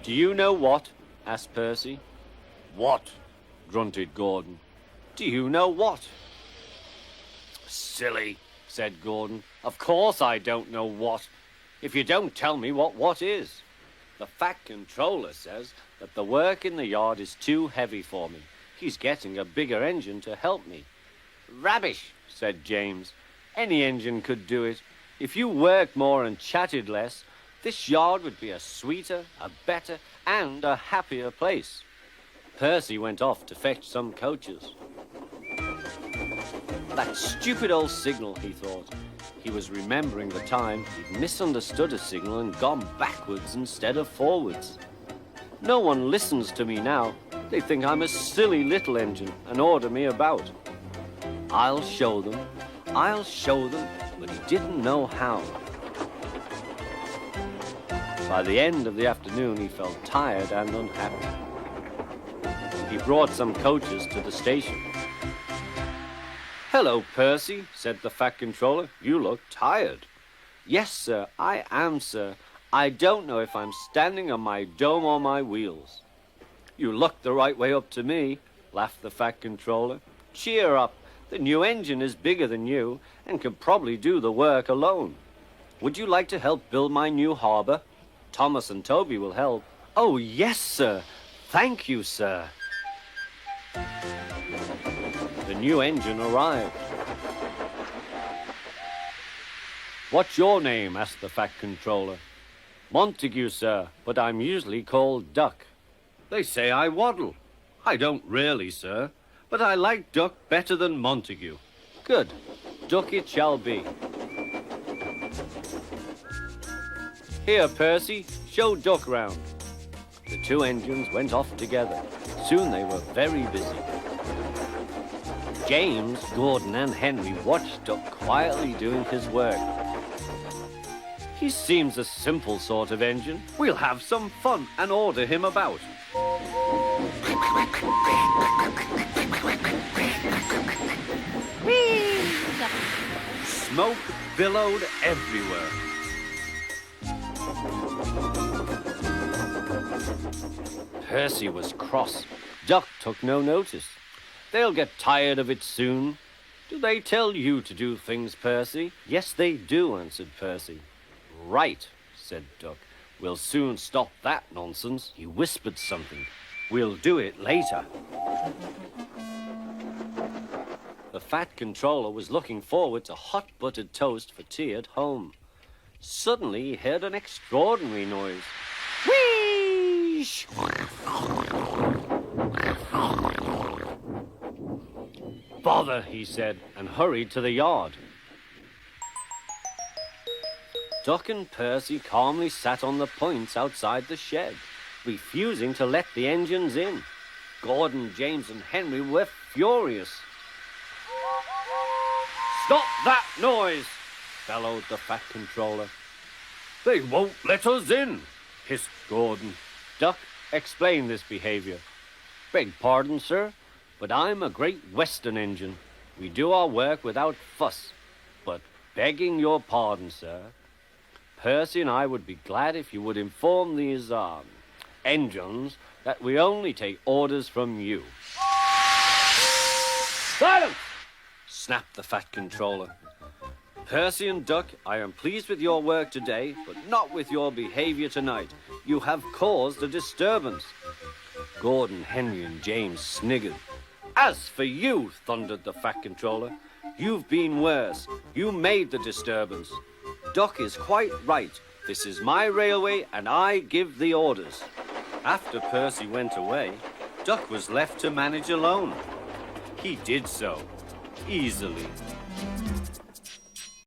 Do you know what? Asked Percy. What? Grunted Gordon. Do you know what? Silly, said Gordon. Of course I don't know what, if you don't tell me what is. The Fat Controller says that the work in the yard is too heavy for me. He's getting a bigger engine to help me. Rubbish, said James. Any engine could do it. If you worked more and chatted less, this yard would be a sweeter, a better, and a happier place. Percy went off to fetch some coaches. That stupid old signal, he thought. He was remembering the time he'd misunderstood a signal and gone backwards instead of forwards. No one listens to me now. They think I'm a silly little engine and order me about. I'll show them, but he didn't know how. By the end of the afternoon, he felt tired and unhappy. He brought some coaches to the station. Hello, Percy, said the Fat Controller. You look tired. Yes, sir, I am, sir. I don't know if I'm standing on my dome or my wheels. You look the right way up to me, laughed the Fat Controller. Cheer up. The new engine is bigger than you and can probably do the work alone. Would you like to help build my new harbour? Thomas and Toby will help. Oh, yes, sir. Thank you, sir. The new engine arrived. What's your name? Asked the Fat Controller. Montague, sir, but I'm usually called Duck. They say I waddle. I don't really, sir, but I like Duck better than Montague. Good. Duck it shall be. Here, Percy, show Duck round. The two engines went off together. Soon they were very busy. James, Gordon, and Henry watched Duck quietly doing his work. He seems a simple sort of engine. We'll have some fun and order him about. Smoke billowed everywhere. Percy was cross. Duck took no notice. They'll get tired of it soon. Do they tell you to do things, Percy? Yes, they do, answered Percy. Right, said Duck. We'll soon stop that nonsense. He whispered something. We'll do it later. The Fat Controller was looking forward to hot buttered toast for tea at home. Suddenly he heard an extraordinary noise. Whee! Bother, he said, and hurried to the yard. Duck and Percy calmly sat on the points outside the shed, refusing to let the engines in. Gordon, James, and Henry were furious. Stop that noise, bellowed the Fat Controller. They won't let us in, hissed Gordon. Duck, explain this behavior. Beg pardon, sir, but I'm a Great Western engine. We do our work without fuss. But begging your pardon, sir, Percy and I would be glad if you would inform these engines that we only take orders from you. Silence! Snapped the Fat Controller. Percy and Duck, I am pleased with your work today, but not with your behavior tonight. You have caused a disturbance. Gordon, Henry, and James sniggered. As for you, thundered the Fat Controller, you've been worse. You made the disturbance. Duck is quite right. This is my railway, and I give the orders. After Percy went away, Duck was left to manage alone. He did so, easily.